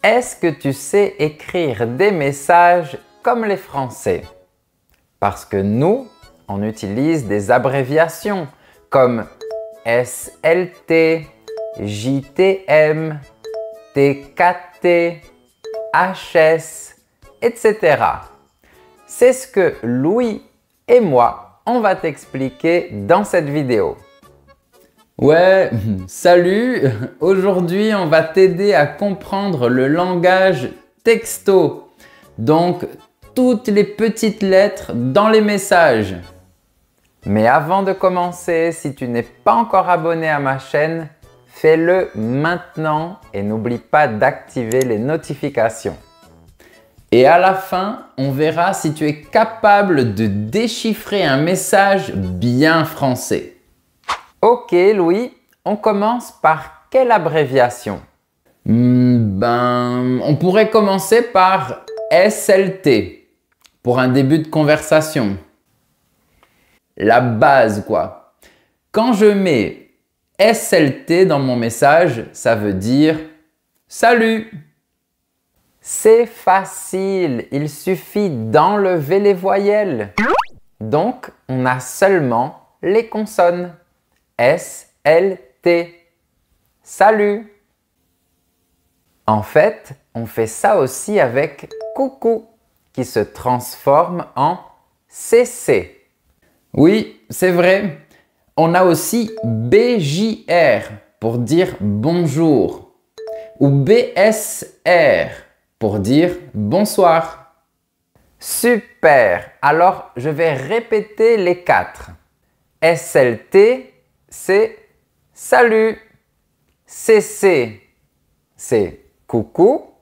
Est-ce que tu sais écrire des messages comme les Français? Parce que nous, on utilise des abréviations comme SLT, JTM, TKT, HS, etc. C'est ce que Louis et moi, on va t'expliquer dans cette vidéo. Ouais, salut! Aujourd'hui, on va t'aider à comprendre le langage texto. Donc, toutes les petites lettres dans les messages. Mais avant de commencer, si tu n'es pas encore abonné à ma chaîne, fais-le maintenant et n'oublie pas d'activer les notifications. Et à la fin, on verra si tu es capable de déchiffrer un message bien français. Ok Louis, on commence par quelle abréviation? On pourrait commencer par SLT pour un début de conversation. La base quoi. Quand je mets SLT dans mon message, ça veut dire salut. C'est facile, il suffit d'enlever les voyelles. Donc, on a seulement les consonnes. S, L, T. Salut. En fait, on fait ça aussi avec coucou, qui se transforme en CC. Oui, c'est vrai. On a aussi BJR pour dire bonjour ou BSR pour dire bonsoir. Super! Alors, je vais répéter les quatre. SLT, c'est salut. CC, c'est coucou.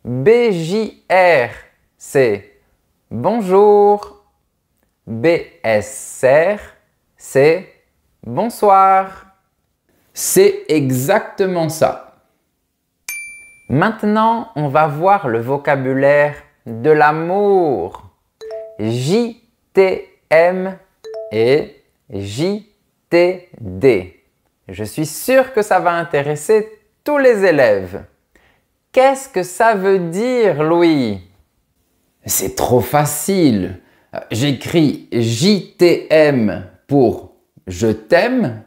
BJR, c'est bonjour. BSR, c'est bonsoir. C'est exactement ça. Maintenant, on va voir le vocabulaire de l'amour. JTM et JTD. Je suis sûr que ça va intéresser tous les élèves. Qu'est-ce que ça veut dire, Louis? C'est trop facile. J'écris JTM pour je t'aime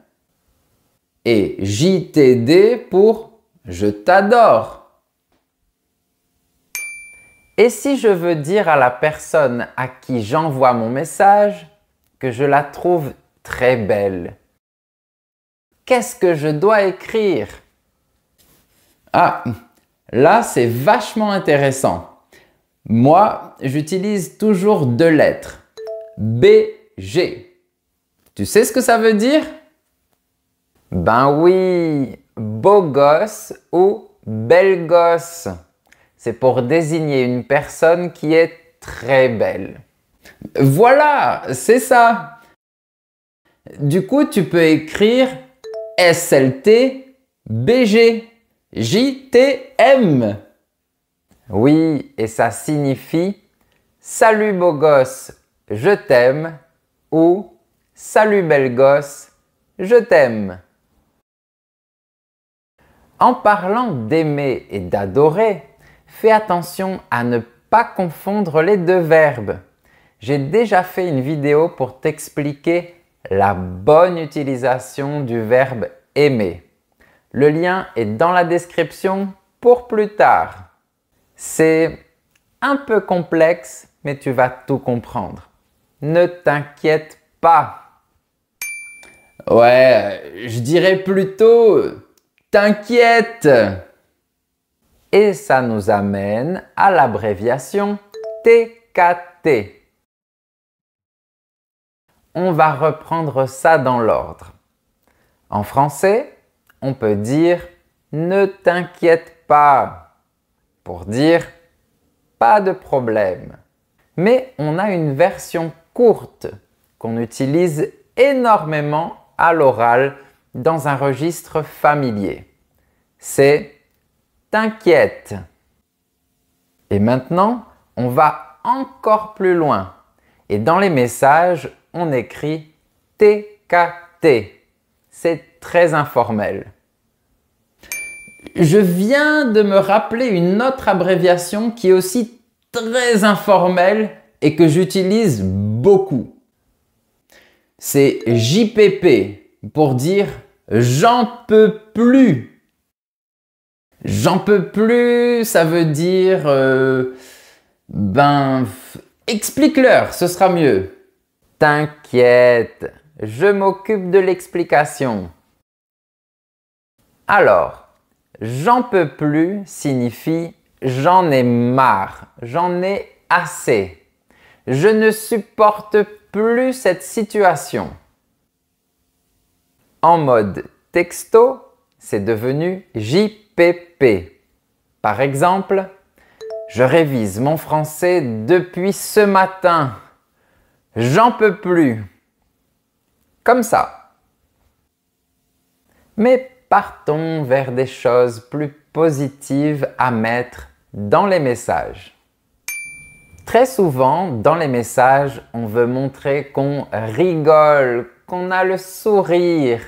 et JTD pour je t'adore. Et si je veux dire à la personne à qui j'envoie mon message que je la trouve très belle, qu'est-ce que je dois écrire? Ah, là c'est vachement intéressant. Moi, j'utilise toujours deux lettres. BG. Tu sais ce que ça veut dire? Ben oui, beau gosse ou belle gosse. C'est pour désigner une personne qui est très belle. Voilà, c'est ça. Du coup, tu peux écrire SLT, BG, JTM. Oui, et ça signifie « Salut beau gosse, je t'aime » ou « Salut belle gosse, je t'aime ». En parlant d'aimer et d'adorer, fais attention à ne pas confondre les deux verbes. J'ai déjà fait une vidéo pour t'expliquer la bonne utilisation du verbe aimer. Le lien est dans la description pour plus tard. C'est un peu complexe, mais tu vas tout comprendre. Ne t'inquiète pas. Ouais, je dirais plutôt t'inquiète. Et ça nous amène à l'abréviation TKT. On va reprendre ça dans l'ordre. En français, on peut dire « ne t'inquiète pas » pour dire « pas de problème ». Mais on a une version courte qu'on utilise énormément à l'oral dans un registre familier. C'est « t'inquiète ». Et maintenant, on va encore plus loin. Et dans les messages, on écrit TKT. C'est très informel. Je viens de me rappeler une autre abréviation qui est aussi très informelle et que j'utilise beaucoup. C'est JPP pour dire j'en peux plus. J'en peux plus, ça veut dire explique-leur, ce sera mieux. T'inquiète, je m'occupe de l'explication. Alors, j'en peux plus signifie j'en ai marre, j'en ai assez. Je ne supporte plus cette situation. En mode texto, c'est devenu JPP. Par exemple, je révise mon français depuis ce matin. J'en peux plus. Comme ça. Mais partons vers des choses plus positives à mettre dans les messages. Très souvent, dans les messages, on veut montrer qu'on rigole, qu'on a le sourire,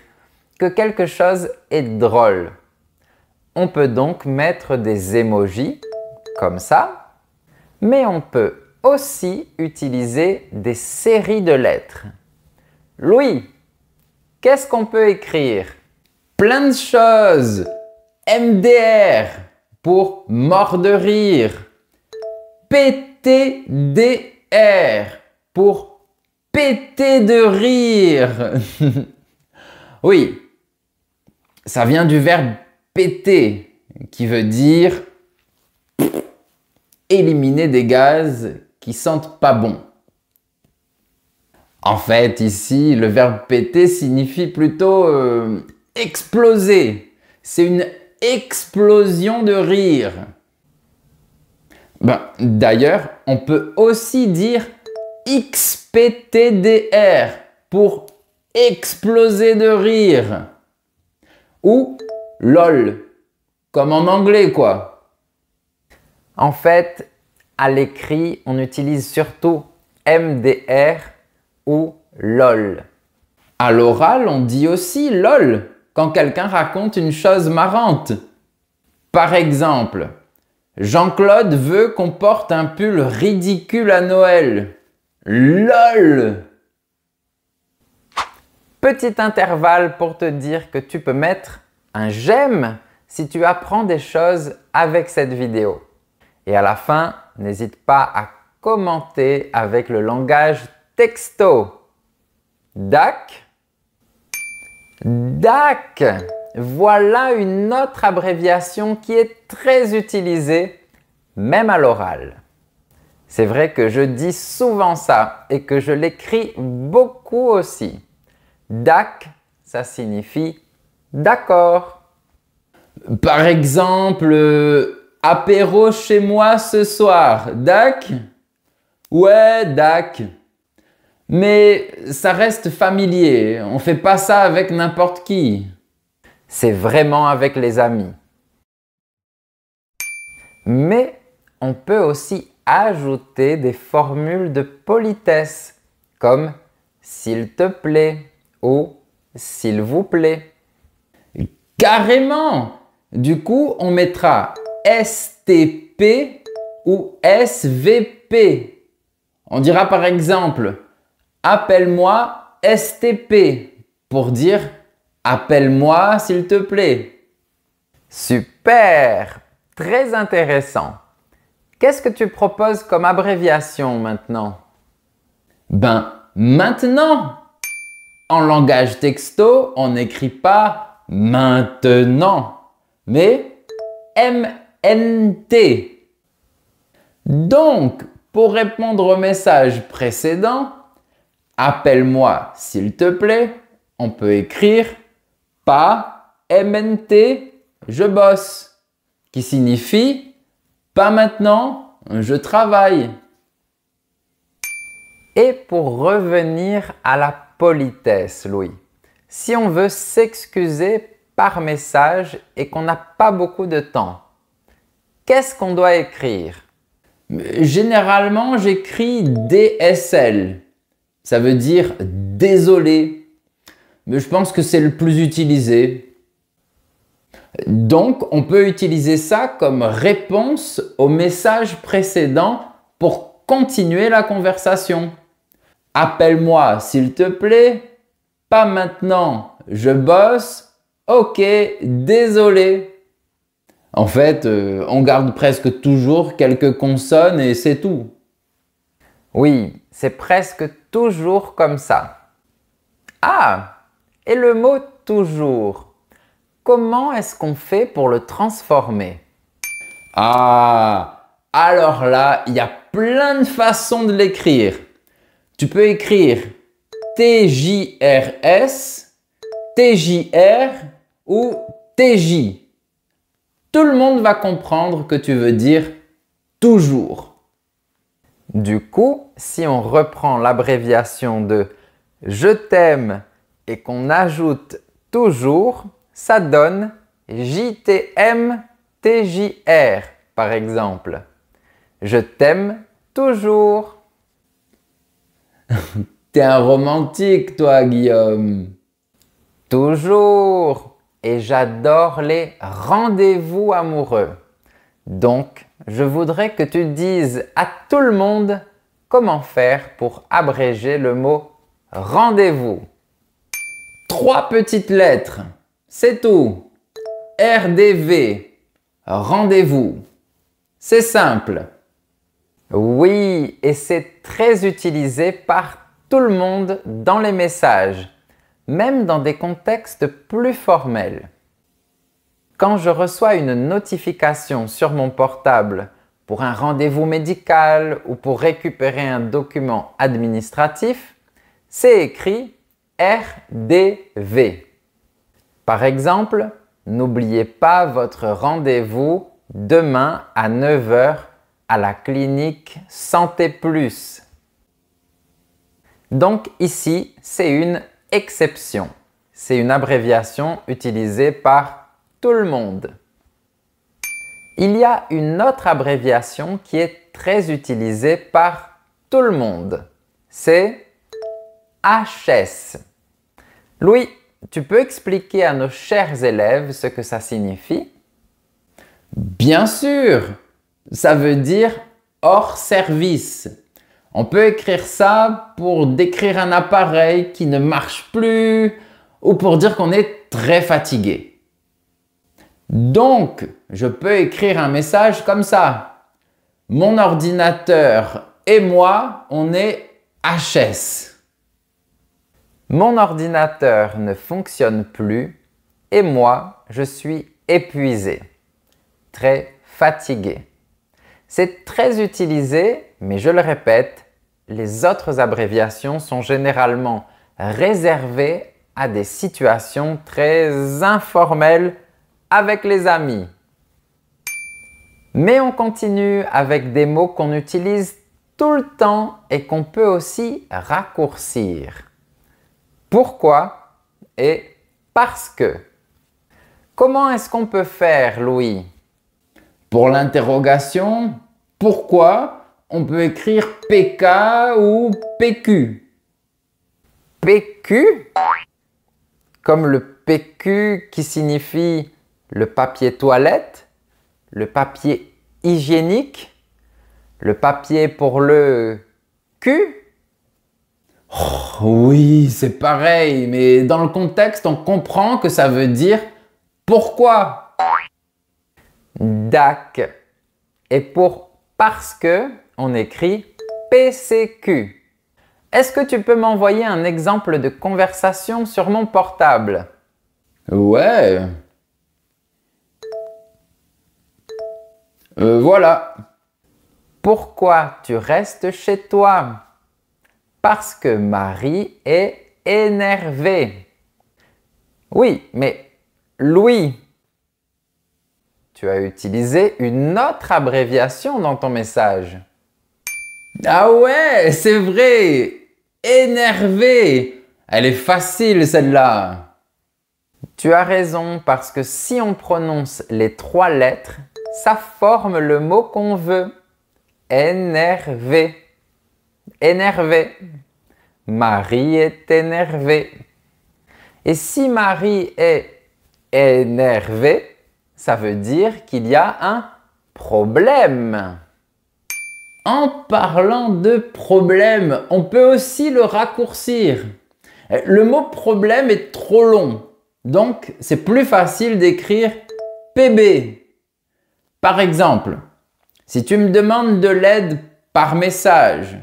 que quelque chose est drôle. On peut donc mettre des emojis, comme ça, mais on peut aussi utiliser des séries de lettres. Louis, qu'est-ce qu'on peut écrire? Plein de choses. MDR pour mort de rire. PTDR pour péter de rire. Oui, ça vient du verbe péter qui veut dire éliminer des gaz qui sentent pas bon. En fait, ici, le verbe péter signifie plutôt exploser. C'est une explosion de rire. D'ailleurs, on peut aussi dire XPTDR pour exploser de rire. Ou LOL, comme en anglais quoi. En fait, à l'écrit, on utilise surtout MDR ou LOL. À l'oral, on dit aussi LOL quand quelqu'un raconte une chose marrante. Par exemple, Jean-Claude veut qu'on porte un pull ridicule à Noël. LOL! Petit intervalle pour te dire que tu peux mettre un j'aime si tu apprends des choses avec cette vidéo. Et à la fin, n'hésite pas à commenter avec le langage texto. DAC. DAC. Voilà une autre abréviation qui est très utilisée, même à l'oral. C'est vrai que je dis souvent ça et que je l'écris beaucoup aussi. DAC, ça signifie d'accord. Par exemple, apéro chez moi ce soir, DAC? Ouais, DAC. Mais ça reste familier, on fait pas ça avec n'importe qui. C'est vraiment avec les amis. Mais on peut aussi ajouter des formules de politesse comme s'il te plaît ou s'il vous plaît. Carrément! Du coup, on mettra STP ou SVP. On dira par exemple appelle-moi STP pour dire appelle-moi s'il te plaît. Super! Très intéressant. Qu'est-ce que tu proposes comme abréviation maintenant? Maintenant! En langage texto, on n'écrit pas maintenant, mais MNT. Donc, pour répondre au message précédent, appelle-moi s'il te plaît, on peut écrire pas MNT, je bosse, qui signifie pas maintenant, je travaille. Et pour revenir à la politesse, Louis, si on veut s'excuser par message et qu'on n'a pas beaucoup de temps, qu'est-ce qu'on doit écrire? Généralement, j'écris DSL. Ça veut dire désolé. Mais je pense que c'est le plus utilisé. Donc, on peut utiliser ça comme réponse au message précédent pour continuer la conversation. Appelle-moi s'il te plaît. Pas maintenant, je bosse. Ok, désolé. En fait, on garde presque toujours quelques consonnes et c'est tout. Oui, c'est presque toujours comme ça. Ah, et le mot toujours. Comment est-ce qu'on fait pour le transformer? Ah, alors là, il y a plein de façons de l'écrire. Tu peux écrire TJRS, TJR ou TJ. Tout le monde va comprendre que tu veux dire toujours. Du coup, si on reprend l'abréviation de je t'aime et qu'on ajoute toujours, ça donne JTM TJR par exemple. Je t'aime toujours. T'es un romantique, toi, Guillaume. Toujours. Et j'adore les rendez-vous amoureux. Donc, je voudrais que tu dises à tout le monde comment faire pour abréger le mot rendez-vous. 3 petites lettres, c'est tout. RDV, rendez-vous. C'est simple. Oui, et c'est très utilisé par tout le monde dans les messages, même dans des contextes plus formels. Quand je reçois une notification sur mon portable pour un rendez-vous médical ou pour récupérer un document administratif, c'est écrit RDV. Par exemple, n'oubliez pas votre rendez-vous demain à 9 h à la clinique Santé Plus. Donc ici, c'est une exception. C'est une abréviation utilisée par tout le monde. Il y a une autre abréviation qui est très utilisée par tout le monde. C'est HS. Louis, tu peux expliquer à nos chers élèves ce que ça signifie? Bien sûr, ça veut dire hors service. On peut écrire ça pour décrire un appareil qui ne marche plus ou pour dire qu'on est très fatigué. Donc, je peux écrire un message comme ça. Mon ordinateur et moi, on est HS. Mon ordinateur ne fonctionne plus et moi, je suis épuisé, très fatigué. C'est très utilisé, mais je le répète, les autres abréviations sont généralement réservées à des situations très informelles avec les amis. Mais on continue avec des mots qu'on utilise tout le temps et qu'on peut aussi raccourcir. Pourquoi et parce que. Comment est-ce qu'on peut faire, Louis? Pour l'interrogation, pourquoi, on peut écrire PK ou PQ. PQ? Comme le PQ qui signifie le papier toilette, le papier hygiénique, le papier pour le cul? Oui, c'est pareil, mais dans le contexte, on comprend que ça veut dire pourquoi. DAC. Et pour parce que, on écrit PCQ. Est-ce que tu peux m'envoyer un exemple de conversation sur mon portable? Ouais. Voilà. Pourquoi tu restes chez toi? Parce que Marie est énervée. Oui, mais Louis, tu as utilisé une autre abréviation dans ton message. Ah ouais, c'est vrai. Énervé. Elle est facile celle-là. Tu as raison parce que si on prononce les 3 lettres, ça forme le mot qu'on veut. Énervé. Énervé. Marie est énervée. Et si Marie est énervée, ça veut dire qu'il y a un problème. En parlant de problème, on peut aussi le raccourcir. Le mot problème est trop long, donc c'est plus facile d'écrire PB. Par exemple, si tu me demandes de l'aide par message,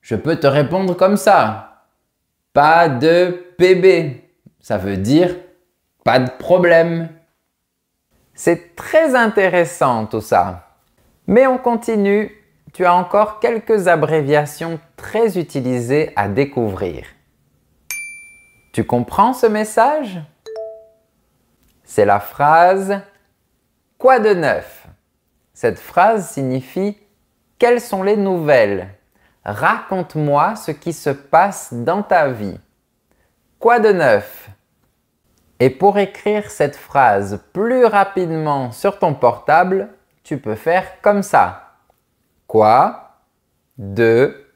je peux te répondre comme ça. Pas de PB. Ça veut dire pas de problème. C'est très intéressant tout ça. Mais on continue. Tu as encore quelques abréviations très utilisées à découvrir. Tu comprends ce message? C'est la phrase « Quoi de neuf ?» Cette phrase signifie « Quelles sont les nouvelles ?» Raconte-moi ce qui se passe dans ta vie. Quoi de neuf? Et pour écrire cette phrase plus rapidement sur ton portable, tu peux faire comme ça. Quoi de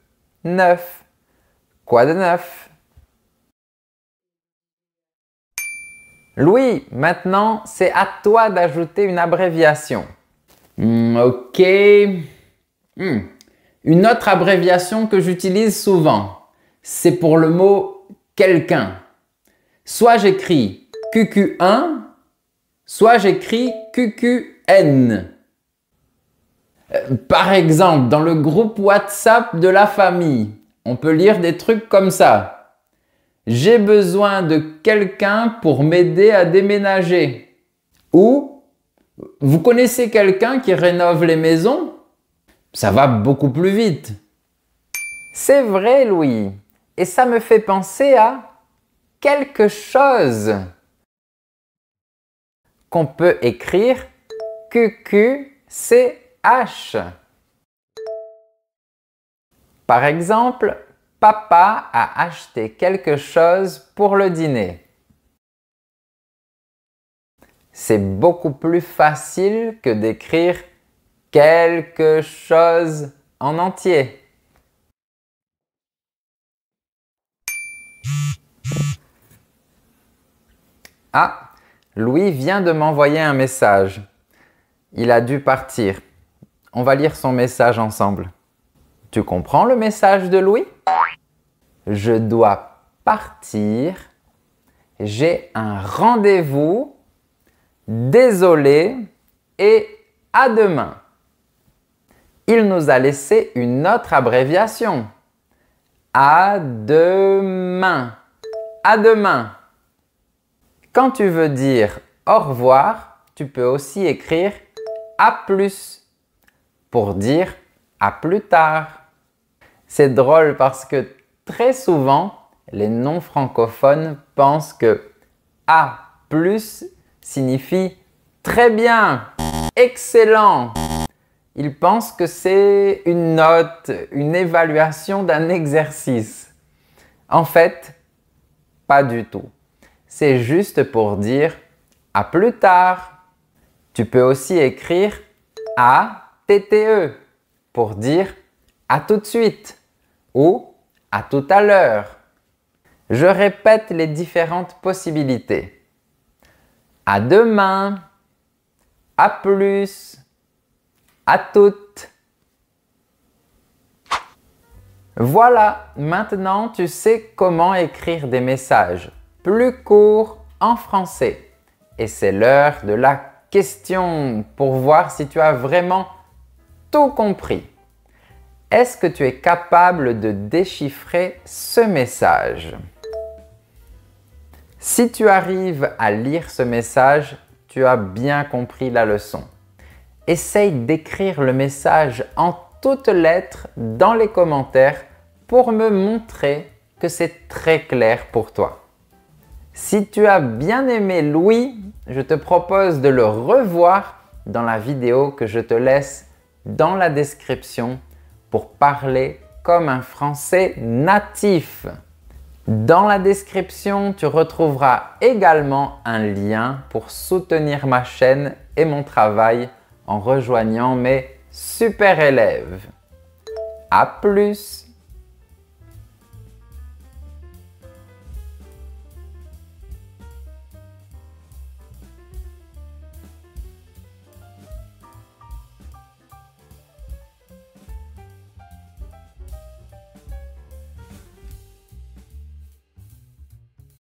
neuf? Quoi de neuf? Louis, maintenant, c'est à toi d'ajouter une abréviation. Ok. Une autre abréviation que j'utilise souvent, c'est pour le mot quelqu'un. Soit j'écris QQ1, soit j'écris QQN. Par exemple, dans le groupe WhatsApp de la famille, on peut lire des trucs comme ça. J'ai besoin de quelqu'un pour m'aider à déménager. Ou, vous connaissez quelqu'un qui rénove les maisons? Ça va beaucoup plus vite. C'est vrai, Louis. Et ça me fait penser à quelque chose qu'on peut écrire QQCH. Par exemple, papa a acheté quelque chose pour le dîner. C'est beaucoup plus facile que d'écrire quelque chose en entier. Ah, Louis vient de m'envoyer un message. Il a dû partir. On va lire son message ensemble. Tu comprends le message de Louis? Je dois partir. J'ai un rendez-vous. Désolé et à demain. Il nous a laissé une autre abréviation. À demain. À demain. Quand tu veux dire au revoir, tu peux aussi écrire à plus pour dire à plus tard. C'est drôle parce que très souvent, les non-francophones pensent que à plus signifie très bien, excellent. Ils pensent que c'est une note, une évaluation d'un exercice. En fait, pas du tout. C'est juste pour dire à plus tard. Tu peux aussi écrire ATTE pour dire à tout de suite ou à tout à l'heure. Je répète les différentes possibilités. À demain, à plus, à toutes. Voilà, maintenant tu sais comment écrire des messages plus courts en français. Et c'est l'heure de la question pour voir si tu as vraiment tout compris. Est-ce que tu es capable de déchiffrer ce message? Si tu arrives à lire ce message, tu as bien compris la leçon. Essaye d'écrire le message en toutes lettres dans les commentaires pour me montrer que c'est très clair pour toi. Si tu as bien aimé Louis, je te propose de le revoir dans la vidéo que je te laisse dans la description pour parler comme un français natif. Dans la description, tu retrouveras également un lien pour soutenir ma chaîne et mon travail en rejoignant mes super élèves. À plus!